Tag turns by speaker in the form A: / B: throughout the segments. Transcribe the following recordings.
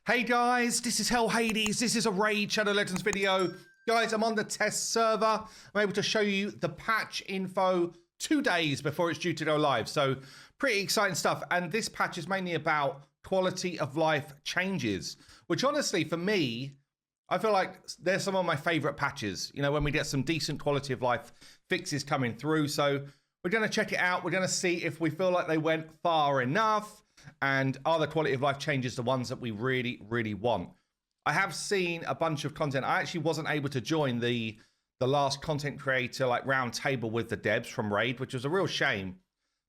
A: Hey guys, this is Hell Hades. This is a Raid Shadow Legends video. Guys, I'm on the test server. I'm able to show you the patch info 2 days before it's due to go live. So pretty exciting stuff. And this patch is mainly about quality of life changes, which honestly, for me, I feel like they're some of my favorite patches. You know, when we get some decent quality of life fixes coming through. So we're going to check it out. We're going to see if we feel like they went far enough. And are the quality of life changes the ones that we really, really want? I have seen a bunch of content. I actually wasn't able to join the last content creator like round table with the devs from Raid, which was a real shame.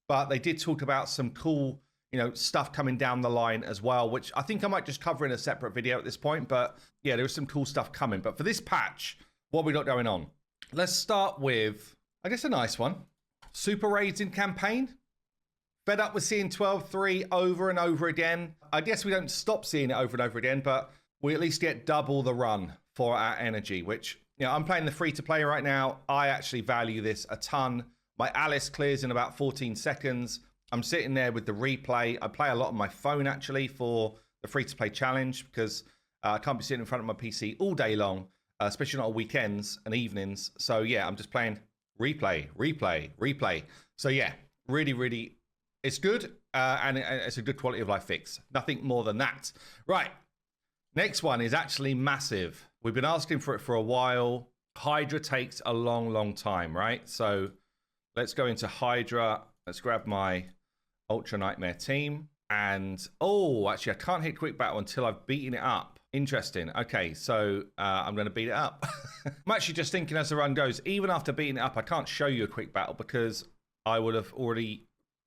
A: But they did talk about some cool, stuff coming down the line as well, which I think I might just cover in a separate video at this point. But yeah, there was some cool stuff coming. But for this patch, what we got going on? Let's start with, I guess, a nice one. Super Raids in campaign. Fed up with seeing 12-3 over and over again. I guess we don't stop seeing it over and over again, but we at least get double the run for our energy, which, I'm playing the free-to-play right now. I actually value this a ton. My Alice clears in about 14 seconds. I'm sitting there with the replay. I play a lot on my phone, actually, for the free-to-play challenge because I can't be sitting in front of my PC all day long, especially not on weekends and evenings. So, yeah, I'm just playing replay. So, yeah, really, really... It's good, and it's a good quality of life fix. Nothing more than that. Right. Next one is actually massive. We've been asking for it for a while. Hydra takes a long, long time, right? So let's go into Hydra. Let's grab my Ultra Nightmare team. And, actually, I can't hit quick battle until I've beaten it up. Interesting. Okay, so I'm going to beat it up. I'm actually just thinking as the run goes, even after beating it up, I can't show you a quick battle because I would have already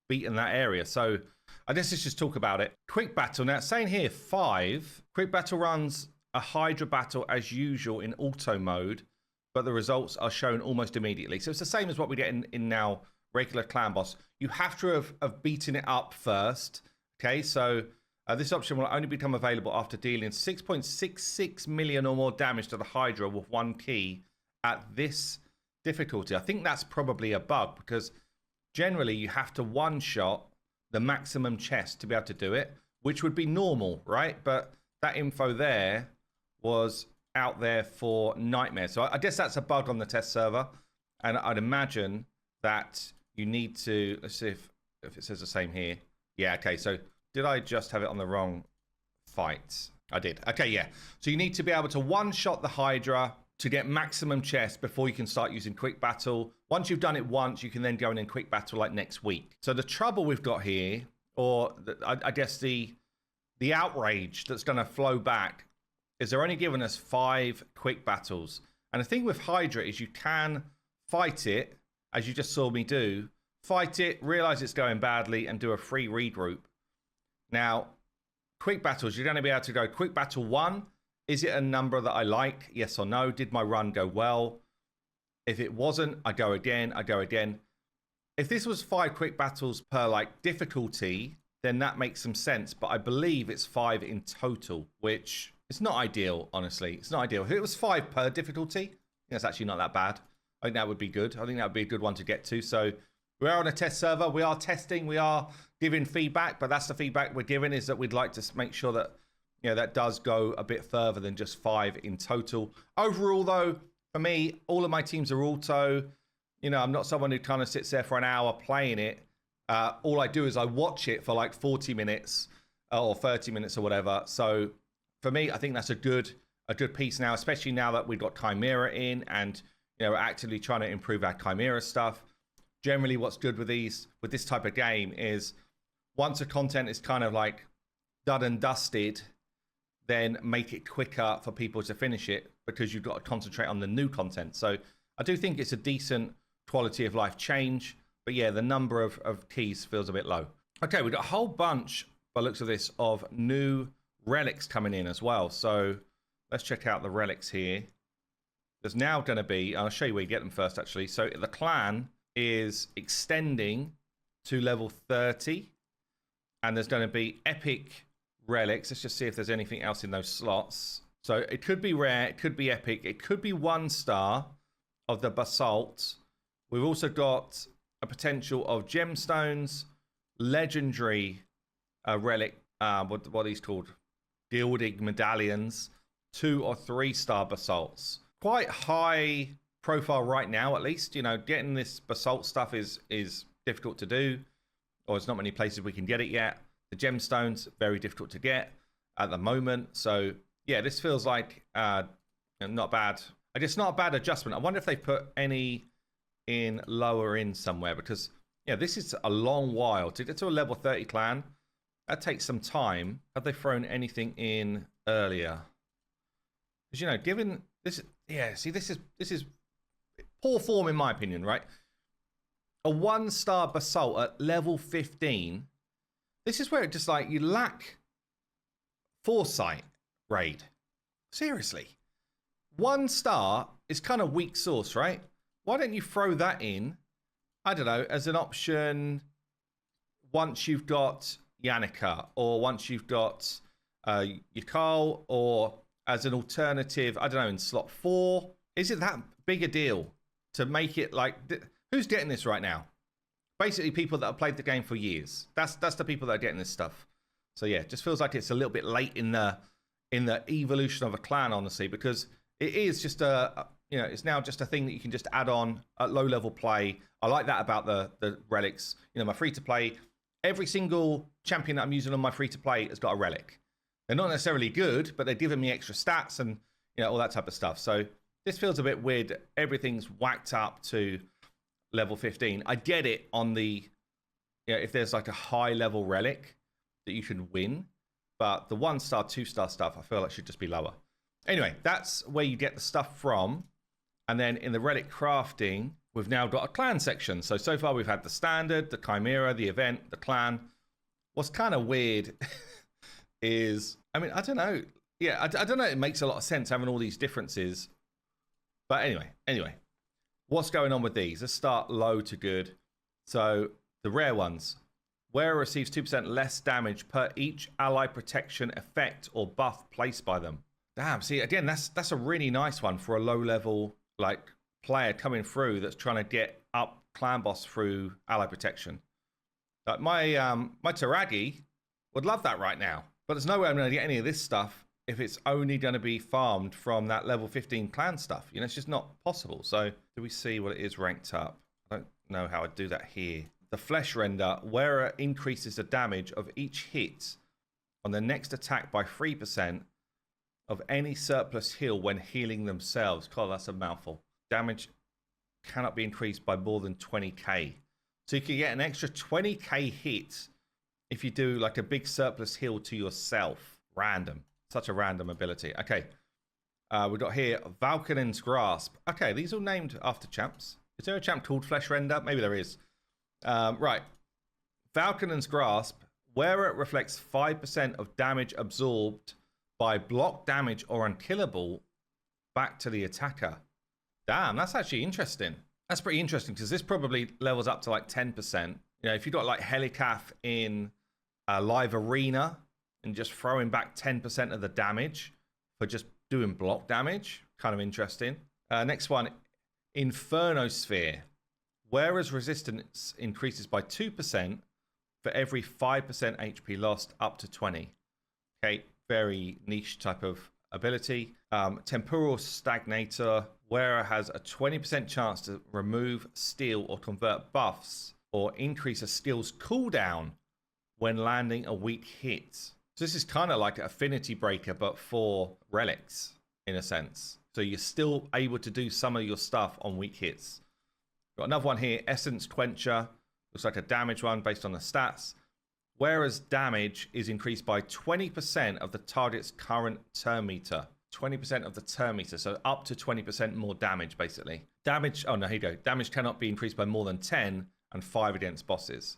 A: beaten that area. So I guess let's just talk about it. Quick battle. Now it's saying here 5. Quick battle runs a Hydra battle as usual in auto mode, but the results are shown almost immediately. So it's the same as what we get in now regular clan boss. You have to have beaten it up first. Okay, so this option will only become available after dealing 6.66 million or more damage to the Hydra with 1 key at this difficulty. I think that's probably a bug because generally, you have to one-shot the maximum chest to be able to do it, which would be normal, right? But that info there was out there for Nightmare. So I guess that's a bug on the test server. And I'd imagine that you need to... Let's see if it says the same here. Yeah, okay. So did I just have it on the wrong fight? I did. Okay, yeah. So you need to be able to one-shot the Hydra to get maximum chest before you can start using quick battle. Once you've done it once, you can then go in quick battle like next week. So the trouble we've got here, or I guess the outrage that's going to flow back, is they're only giving us 5 quick battles. And the thing with Hydra is you can fight it, as you just saw me do, fight it, realize it's going badly, and do a free regroup. Now, quick battles, you're going to be able to go quick battle 1. Is it a number that I like? Yes or no? Did my run go well? If it wasn't, I go again. If this was 5 quick battles per difficulty, then that makes some sense. But I believe it's 5 in total, which is not ideal, honestly. It's not ideal. If it was 5 per difficulty, that's actually not that bad. I think that would be good. I think that would be a good one to get to. So we are on a test server. We are testing. We are giving feedback. But that's the feedback we're giving, is that we'd like to make sure that that does go a bit further than just 5 in total. Overall, though, for me, all of my teams are auto. I'm not someone who kind of sits there for an hour playing it. All I do is I watch it for 40 minutes or 30 minutes or whatever. So for me, I think that's a good piece now, especially now that we've got Chimera in and we're actively trying to improve our Chimera stuff. Generally, what's good with this type of game is once the content is kind of done and dusted, then make it quicker for people to finish it because you've got to concentrate on the new content. So I do think it's a decent quality of life change. But yeah, the number of keys feels a bit low. Okay, we've got a whole bunch, by the looks of this, of new relics coming in as well. So let's check out the relics here. There's now going to be, I'll show you where you get them first, actually. So the clan is extending to level 30. And there's going to be epic relics. Let's just see if there's anything else in those slots. So it could be rare, it could be epic, it could be 1 star of the basalt. We've also got a potential of gemstones, legendary relic, what are these called? gilding medallions, 2 or 3 star basalts. Quite high profile right now, at least. You know, getting this basalt stuff is difficult to do, or there's not many places we can get it yet. The gemstones, very difficult to get at the moment. So yeah, this feels like not bad. I guess not a bad adjustment. I wonder if they put any in lower in somewhere, because yeah, this is a long while to get to a level 30 clan. That takes some time. Have they thrown anything in earlier? Because, you know, given this, yeah, see, this is poor form in my opinion, right? A 1-star basalt at level 15. This is where it just like you lack foresight, raid. Seriously. 1 star is kind of weak sauce, right? Why don't you throw that in, I don't know, as an option once you've got Yannicka, or once you've got Yakal, or as an alternative, I don't know, in slot 4? Is it that big a deal to make it like, who's getting this right now? Basically people that have played the game for years. That's the people that are getting this stuff. So yeah, it just feels like it's a little bit late in the evolution of a clan, honestly, because it is just you know, it's now just a thing that you can just add on at low level play. I like that about the relics. You know, my free to play, every single champion that I'm using on my free to play has got a relic. They're not necessarily good, but they're giving me extra stats and, you know, all that type of stuff. So this feels a bit weird. Everything's whacked up to level 15. I get it on the, you know, if there's like a high level relic that you can win, but the 1-star, 2-star stuff, I feel like should just be lower. Anyway, that's where you get the stuff from. And then in the relic crafting, we've now got a clan section. So far we've had the standard, the chimera, the event, the clan. What's kind of weird is, I mean, I don't know. Yeah, I don't know. It makes a lot of sense having all these differences. But anyway, what's going on with these? Let's start low to good. So the rare ones. Wearer receives 2% less damage per each ally protection effect or buff placed by them. Damn, see, again, that's a really nice one for a low-level like player coming through that's trying to get up clan boss through ally protection. Like my Taragi would love that right now, but there's no way I'm going to get any of this stuff if it's only going to be farmed from that level 15 clan stuff. You know, it's just not possible. So do we see what it is ranked up? I don't know how I'd do that here. The flesh render, Wearer increases the damage of each hit on the next attack by 3% of any surplus heal when healing themselves. God, that's a mouthful. Damage cannot be increased by more than 20k. So you can get an extra 20k hit if you do like a big surplus heal to yourself. Random. Such a random ability. Okay. We've got here Valkanen's Grasp. Okay, these are all named after champs. Is there a champ called Flesh Render? Maybe there is. Right. Valkanen's Grasp. Wearer reflects 5% of damage absorbed by block damage or unkillable back to the attacker. Damn, that's actually interesting. That's pretty interesting because this probably levels up to like 10%. You know, if you've got like Helicath in a live arena and just throwing back 10% of the damage for just doing block damage, kind of interesting. Next one, Inferno Sphere. Wearer's resistance increases by 2% for every 5% HP lost up to 20. Okay, very niche type of ability. Temporal Stagnator. Wearer has a 20% chance to remove, steal, or convert buffs or increase a skill's cooldown when landing a weak hit. So this is kind of like an affinity breaker, but for relics in a sense. So you're still able to do some of your stuff on weak hits. Got another one here, Essence Quencher. Looks like a damage one based on the stats. Whereas damage is increased by 20% of the target's current turn meter. 20% of the turn meter, so up to 20% more damage, basically. Damage, oh no, here you go. Damage cannot be increased by more than 10 and 5 against bosses.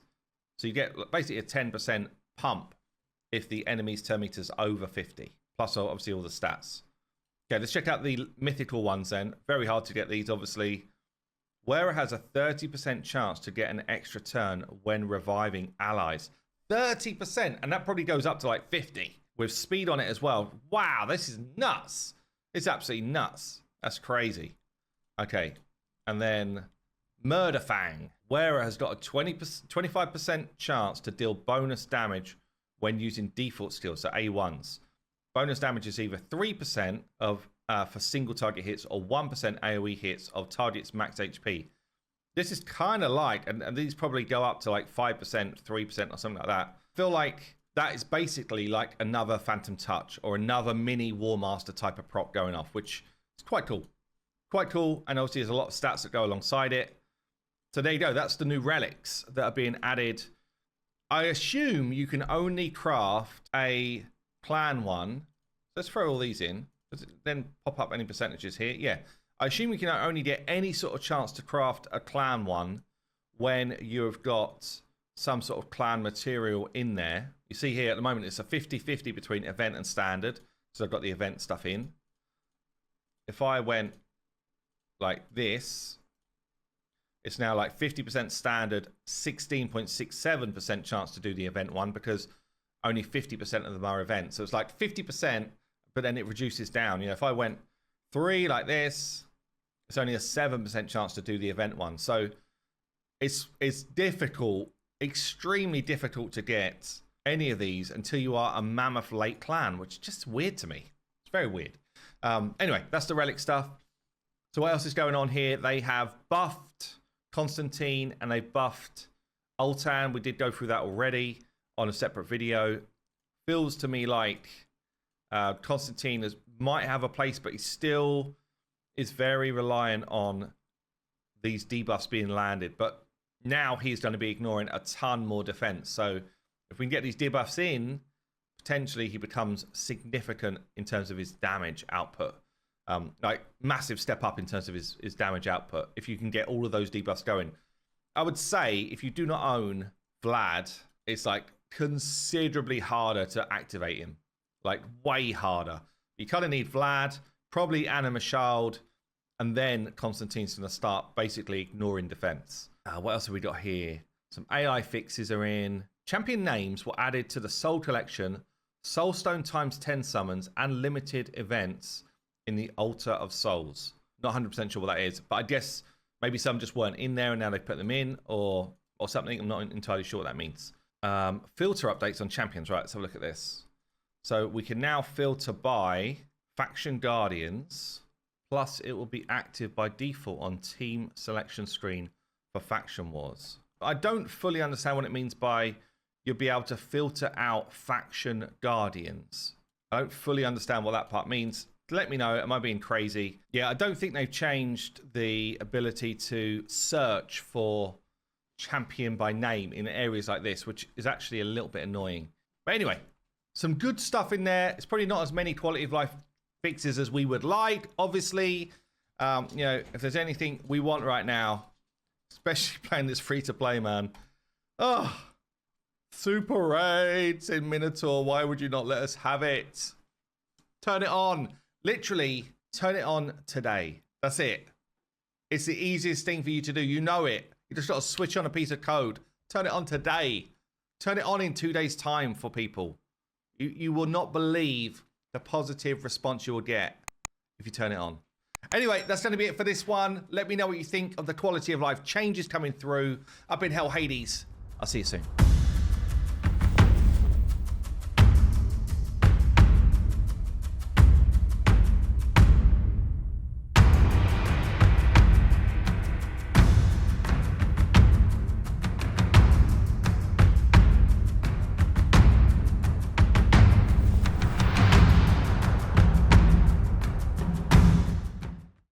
A: So you get basically a 10% pump if the enemy's turn meter is over 50. Plus, obviously, all the stats. Okay, let's check out the mythical ones then. Very hard to get these, obviously. Wearer has a 30% chance to get an extra turn when reviving allies. 30%, and that probably goes up to like 50 with speed on it as well. Wow, this is nuts. It's absolutely nuts. That's crazy. Okay, and then Murder Fang. Wearer has got a 25% chance to deal bonus damage when using default skills, so A1s. Bonus damage is either 3% of for single target hits or 1% AoE hits of target's max HP. This is kind of like, and these probably go up to like 5%, 3% or something like that. I feel like that is basically like another Phantom Touch or another mini War Master type of prop going off, which is quite cool. Quite cool, and obviously there's a lot of stats that go alongside it. So there you go, that's the new relics that are being added. I assume you can only craft a clan one. Let's throw all these in. Does it then pop up any percentages here? Yeah. I assume you can only get any sort of chance to craft a clan one when you've got some sort of clan material in there. You see here at the moment it's a 50-50 between event and standard. So I've got the event stuff in. If I went like this, it's now like 50% standard, 16.67% chance to do the event one because only 50% of them are events. So it's like 50%, but then it reduces down. You know, if I went 3 like this, it's only a 7% chance to do the event one. So it's difficult, extremely difficult to get any of these until you are a mammoth late clan, which is just weird to me. It's very weird. Anyway, that's the relic stuff. So what else is going on here? They have buffed Constantine and they buffed Ultan. We did go through that already on a separate video. Feels to me like Constantine might have a place, but he still is very reliant on these debuffs being landed. But now he's going to be ignoring a ton more defense. So if we can get these debuffs in, potentially he becomes significant in terms of his damage output. Like massive step up in terms of his damage output. If you can get all of those debuffs going, I would say if you do not own Vlad, it's like considerably harder to activate him, like way harder. You kind of need Vlad, probably Anima Child, and then Constantine's going to start basically ignoring defense. What else have we got here? Some AI fixes are in. Champion names were added to the Soul Collection, Soulstone times 10 summons, and limited events in the Altar of Souls. Not 100% sure what that is, but I guess maybe some just weren't in there and now they put them in or something. I'm not entirely sure what that means. Filter updates on champions. Right, let's have a look at this. So we can now filter by Faction Guardians, plus it will be active by default on team selection screen for Faction Wars. I don't fully understand what it means by you'll be able to filter out Faction Guardians. I don't fully understand what that part means. Let me know. Am I being crazy? Yeah, I don't think they've changed the ability to search for champion by name in areas like this, which is actually a little bit annoying. But anyway, some good stuff in there. It's probably not as many quality of life fixes as we would like. Obviously, you know, if there's anything we want right now, especially playing this free-to-play, man. Oh, super raids in Minotaur. Why would you not let us have it? Turn it on. Literally, turn it on today. That's it. It's the easiest thing for you to do. You know it. You just got to switch on a piece of code. Turn it on today. Turn it on in 2 days' time for people. You will not believe the positive response you will get if you turn it on. Anyway, that's going to be it for this one. Let me know what you think of the quality of life changes coming through up in Hell Hades. I'll see you soon.